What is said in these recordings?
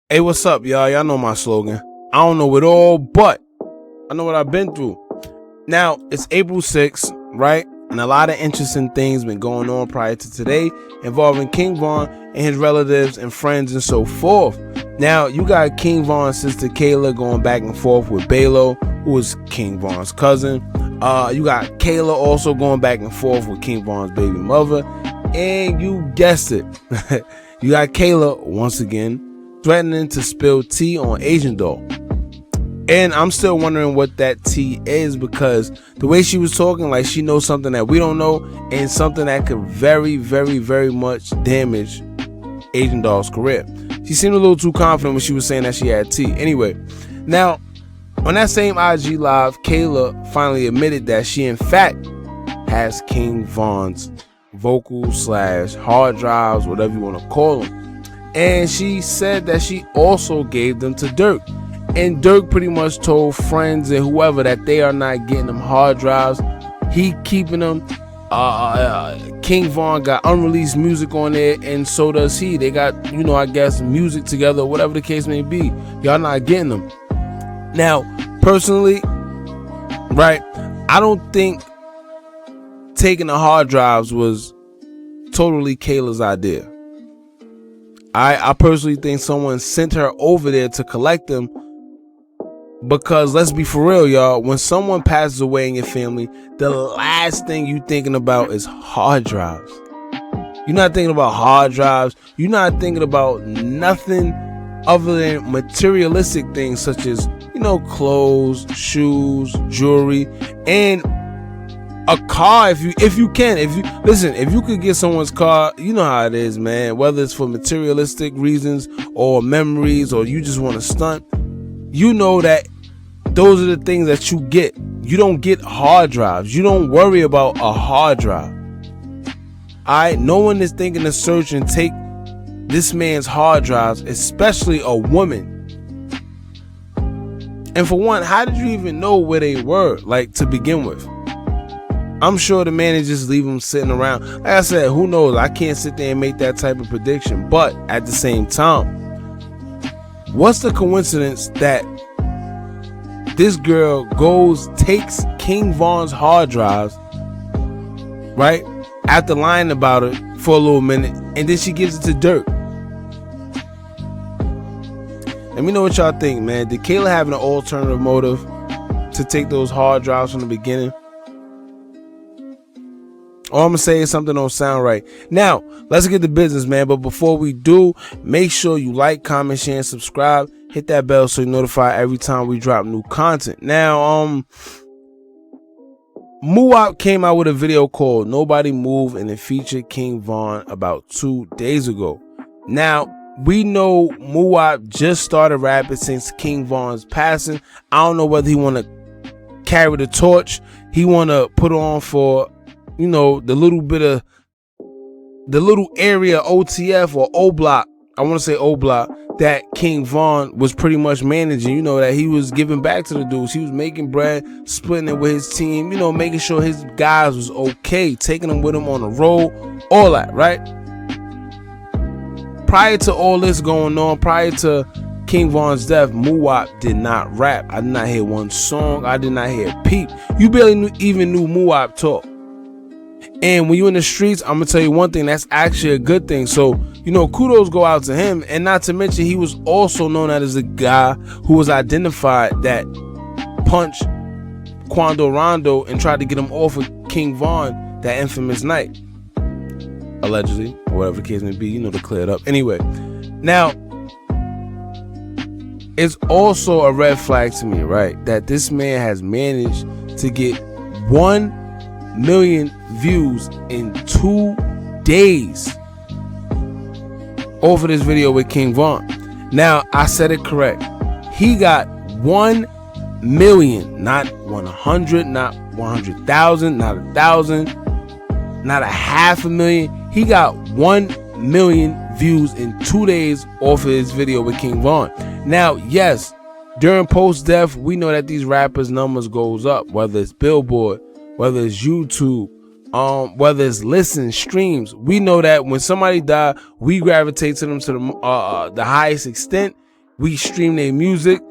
Hey, what's up, y'all? Y'all know my slogan. I don't know it all, but I know what I've been through. Now, it's April 6th, right? And a lot of interesting things been going on prior to today involving King Von and his relatives and friends and so forth. Now, you got King Von's sister Kayla going back and forth with BAYLO, who is King Von's cousin. You got Kayla also going back and forth with King Von's baby mother. And you guessed it. You got Kayla, once again, threatening to spill tea on Asian Doll. And I'm still wondering what that tea is, because the way she was talking, like she knows something that we don't know, and something that could very, very, very much damage Asian Doll's career. She seemed a little too confident when she was saying that she had tea. Anyway, now on that same IG live, Kayla finally admitted that she in fact has King Von's vocals / hard drives, whatever you want to call them. And she said that she also gave them to Dirk. And Dirk pretty much told friends and whoever that they are not getting them hard drives. He keeping them. King Von got unreleased music on there, and so does he. They got, I guess, music together, whatever the case may be. Y'all not getting them. Now, personally, right, I don't think taking the hard drives was totally Kayla's idea. I personally think someone sent her over there to collect them, because let's be for real, y'all, when someone passes away in your family, the last thing you thinking about is hard drives. You're not thinking about hard drives. You're not thinking about nothing other than materialistic things such as, clothes, shoes, jewelry, and a car. If you could get someone's car, you know how it is, man. Whether it's for materialistic reasons or memories, or you just want to stunt, you know that those are the things that you get. You don't get hard drives. You don't worry about a hard drive. Alright, no one is thinking to search and take this man's hard drives, especially a woman. And for one, how did you even know where they were, to begin with? I'm sure the man is just leave them sitting around. Like I said, who knows? I can't sit there and make that type of prediction. But at the same time, what's the coincidence that this girl takes King Von's hard drives, right, after lying about it for a little minute, and then she gives it to Dirk? Let me know what y'all think, man. Did Kayla have an alternative motive to take those hard drives from the beginning? All I'm going to say is something don't sound right. Now, let's get to business, man. But before we do, make sure you like, comment, share, and subscribe. Hit that bell so you're notified every time we drop new content. Now, Muwop came out with a video called Nobody Move, and it featured King Von about 2 days ago. Now, we know Muwop just started rapping since King Von's passing. I don't know whether he want to carry the torch. He want to put on for the little area OTF or O Block. I want to say O Block that King Von was pretty much managing. That he was giving back to the dudes. He was making bread, splitting it with his team. Making sure his guys was okay, taking them with him on the road, all that, right? Prior to all this going on, prior to King Von's death, Muwop did not rap. I did not hear one song. I did not hear a peep. You barely even knew Muwop talk. And when you're in the streets, I'm gonna tell you one thing, that's actually a good thing. So, kudos go out to him. And not to mention, he was also known as a guy who was identified that punched Quando Rondo and tried to get him off of King Von that infamous night. Allegedly, or whatever the case may be, to clear it up. Anyway, now, it's also a red flag to me, right, that this man has managed to get 1 million views in 2 days over this video with King Von. Now, I said it correct. He got 1 million, not 100, not 100,000, not 1,000, not 500,000. He got 1 million views in 2 days off of his video with King Von. Now, yes, during post-death, we know that these rappers' numbers goes up, whether it's Billboard, whether it's YouTube, whether it's listen, streams. We know that when somebody die, we gravitate to them to the highest extent, We stream their music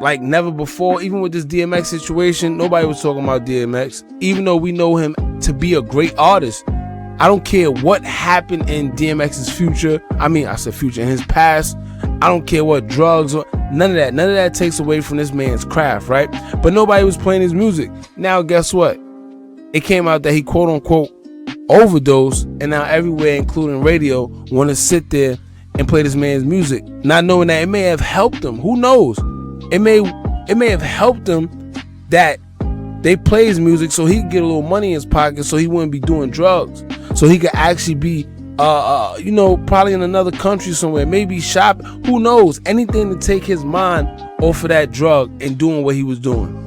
like never before. Even with this DMX situation, nobody was talking about DMX, even though we know him to be a great artist. I don't care what happened in DMX's future. I said future, in his past. I don't care what drugs or none of that. None of that takes away from this man's craft, right? But nobody was playing his music. Now, guess what? It came out that he quote unquote overdosed, and now everywhere, including radio, want to sit there and play this man's music, not knowing that it may have helped him. Who knows? It may have helped him that they play his music so he could get a little money in his pocket, so he wouldn't be doing drugs, so he could actually be probably in another country somewhere, maybe shopping. Who knows? Anything to take his mind off of that drug and doing what he was doing.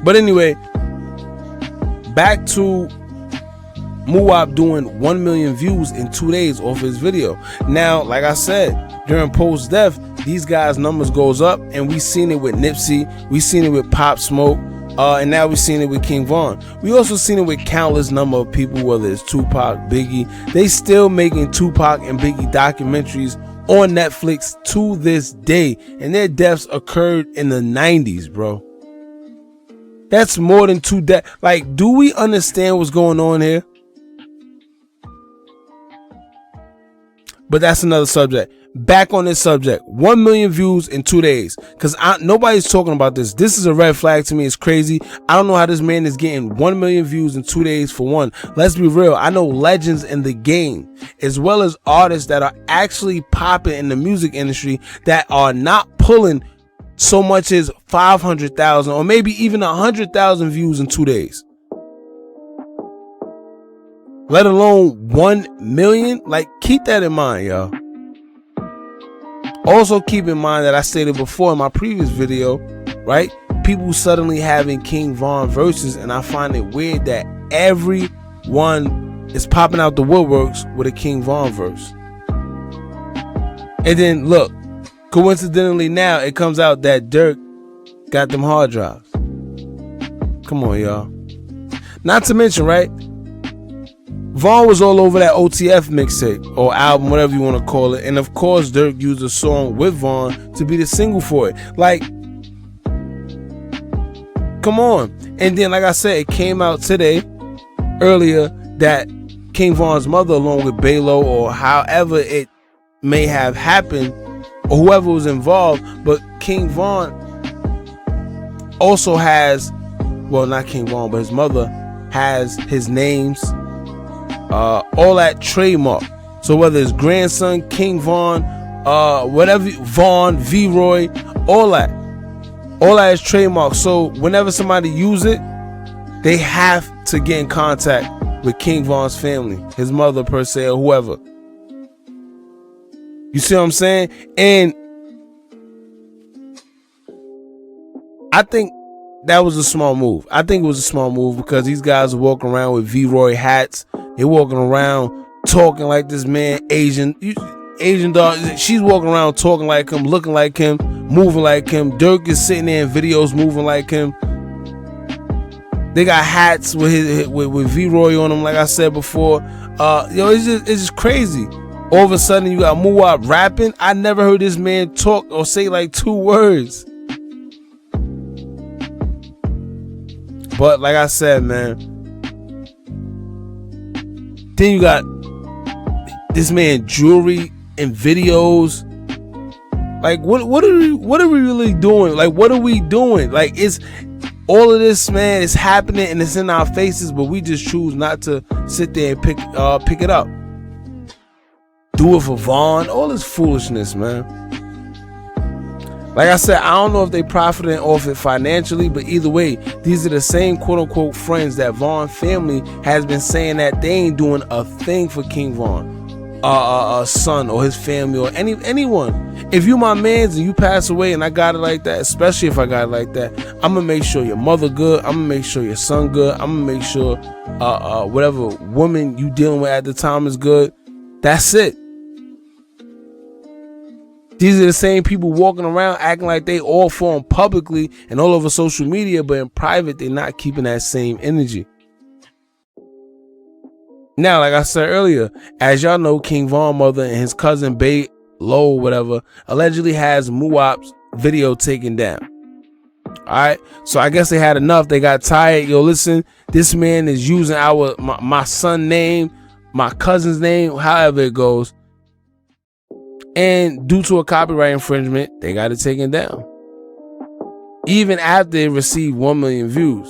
But anyway, back to Muwop doing 1 million views in 2 days off his video. Now, like I said, during post-death, these guys' numbers goes up, and we seen it with Nipsey, we seen it with Pop Smoke, and now we seen it with King Von. We also seen it with countless number of people, whether it's Tupac, Biggie. They still making Tupac and Biggie documentaries on Netflix to this day, and their deaths occurred in the 90s, bro. That's more than 2 deaths. Like, do we understand what's going on here? But that's another subject. Back on this subject, 1 million views in 2 days. Because nobody's talking about this. This is a red flag to me. It's crazy. I don't know how this man is getting 1 million views in 2 days for one. Let's be real. I know legends in the game, as well as artists that are actually popping in the music industry, that are not pulling so much as 500,000 or maybe even 100,000 views in 2 days. Let alone 1 million. Like, keep that in mind, y'all. Also keep in mind that I stated before in my previous video, right? People suddenly having King Von verses, and I find it weird that everyone is popping out the woodworks with a King Von verse. And then look, coincidentally now it comes out that Dirk got them hard drives. Come on, y'all. Not to mention, right? Von was all over that OTF mixtape or album, whatever you want to call it. And of course, Dirk used a song with Von to be the single for it. Like, come on. And then, like I said, it came out today, earlier, that King Von's mother, along with BAYLO, or however it may have happened, or whoever was involved, but King Von also has, well, not King Von, but his mother has his names, all that trademark. So whether it's grandson, King Von, whatever, Von, V-Roy, all that is trademark. So whenever somebody use it, they have to get in contact with King Von's family, his mother per se, or whoever. You see what I'm saying? And I think that was a small move. I think it was a small move because these guys are walking around with V-Roy hats. They're walking around talking like this man, Asian dog. She's walking around talking like him, looking like him, moving like him. Dirk is sitting there in videos moving like him. They got hats with V-Roy on them, like I said before. It's just crazy. All of a sudden you got Muwop rapping. I never heard this man talk or say like 2 words. But like I said, man, then you got this man jewelry and videos. Like, what are we really doing? Like, what are we doing? Like, it's all of this, man, is happening and it's in our faces, but we just choose not to sit there and pick it up. Do it for Von. All this foolishness, man. Like I said, I don't know if they profited off it financially, but either way, these are the same quote-unquote friends that Von family has been saying that they ain't doing a thing for King Von, a son or his family or anyone. If you my mans and you pass away and I got it like that, especially if I got it like that, I'm gonna make sure your mother good. I'm gonna make sure your son good. I'm gonna make sure whatever woman you dealing with at the time is good. That's it. These are the same people walking around acting like they all for him publicly and all over social media, but in private, they're not keeping that same energy. Now, like I said earlier, as y'all know, King Von mother and his cousin BAYLO low, whatever, allegedly has Muwop's video taken down. Alright, so I guess they had enough. They got tired. Yo, listen, this man is using my son's name, my cousin's name, however it goes. And due to a copyright infringement, they got it taken down. Even after it received 1 million views.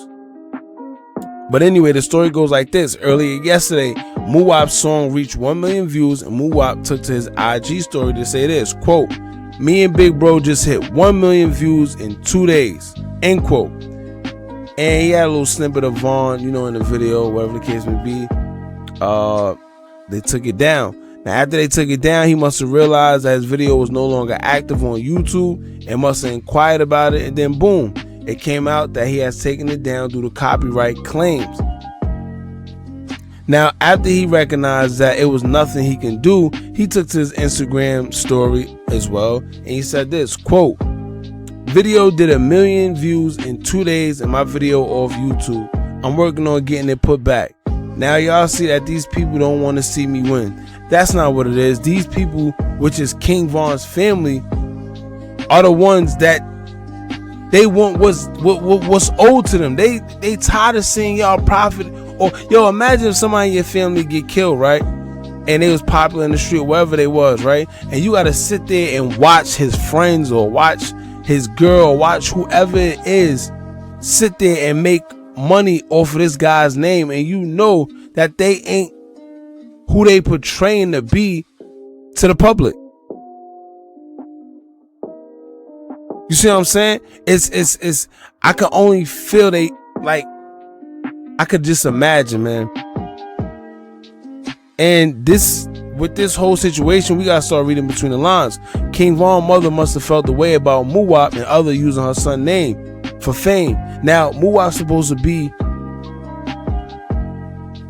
But anyway, the story goes like this. Earlier yesterday, Muwop's song reached 1 million views, and Muwop took to his IG story to say this, quote, "Me and Big Bro just hit 1 million views in 2 days," end quote. And he had a little snippet of Vaughn, you know, in the video, whatever the case may be. They took it down. Now, after they took it down, he must have realized that his video was no longer active on YouTube and must have inquired about it, and then boom, it came out that he has taken it down due to copyright claims. Now, after he recognized that it was nothing he can do, he took to his Instagram story as well, and he said this, quote, "Video did 1 million views in 2 days and my video off YouTube. I'm working on getting it put back. Now y'all see that these people don't want to see me win." That's not what it is. These people, which is King Von's family, are the ones that they want what's owed to them. They tired of seeing y'all profit. Or yo, imagine if somebody in your family get killed, right? And they was popular in the street, wherever they was, right? And you gotta sit there and watch his friends or watch his girl or watch whoever it is sit there and make money off of this guy's name, and you know that they ain't who they portraying to be to the public. You see what I'm saying? It's I can only feel they, like, I could just imagine, man. And this, with this whole situation, we gotta start reading between the lines. King Von's mother must have felt the way about Muwop and other using her son's name for fame. Now, Muwop's supposed to be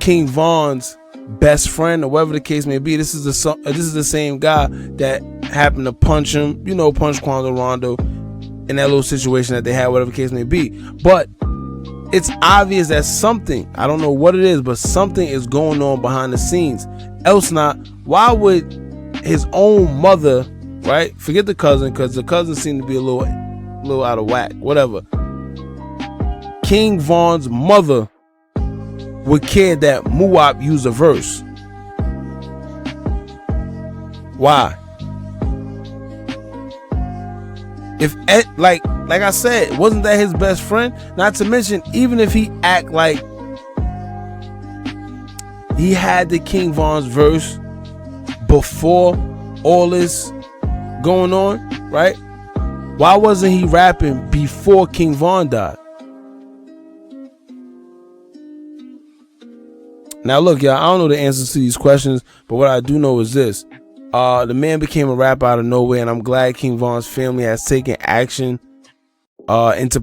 King Von's best friend, or whatever the case may be. This is the same guy that happened to punch him, you know, punch Quando Rondo in that little situation that they had, whatever the case may be. But it's obvious that something, I don't know what it is, but something is going on behind the scenes. Else not, why would his own mother, right? Forget the cousin, because the cousin seemed to be a little out of whack, whatever. King Von's mother would care that Muwop use a verse. Why? If like I said, wasn't that his best friend? Not to mention, even if he act like he had the King Von's verse before all this going on, right? Why wasn't he rapping before King Von died? Now look, y'all, I don't know the answers to these questions, but what I do know is this. The man became a rapper out of nowhere, and I'm glad King Von's family has taken action into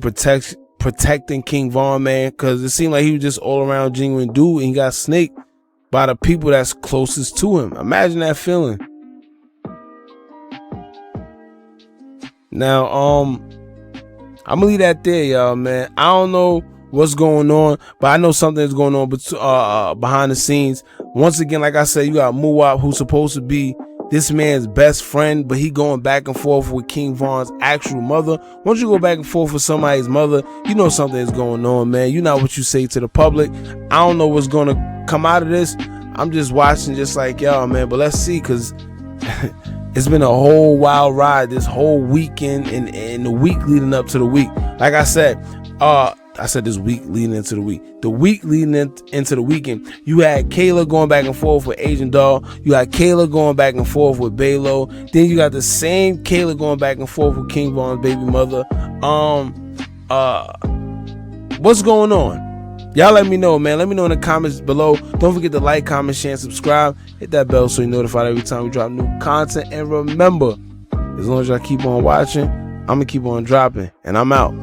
protecting King Von, man, because it seemed like he was just all around genuine dude, and he got snaked by the people that's closest to him. Imagine that feeling. Now, I'm gonna leave that there, y'all, man. I don't know what's going on, but I know something is going on behind the scenes. Once again, like I said, you got Muwop, who's supposed to be this man's best friend, but he going back and forth with King Von's actual mother. Once you go back and forth with somebody's mother, you know something is going on, man. You know what you say to the public. I don't know what's going to come out of this. I'm just watching, just like y'all, man. But let's see, because it's been a whole wild ride this whole weekend and the week leading up to the week. Like I said this week leading into the week. The week leading into the weekend, you had Kayla going back and forth with Agent Doll. You had Kayla going back and forth with BAYLO. Then you got the same Kayla going back and forth with King Von's baby mother. What's going on? Y'all let me know, man. Let me know in the comments below. Don't forget to like, comment, share, and subscribe. Hit that bell so you're notified every time we drop new content. And remember, as long as y'all keep on watching, I'm going to keep on dropping. And I'm out.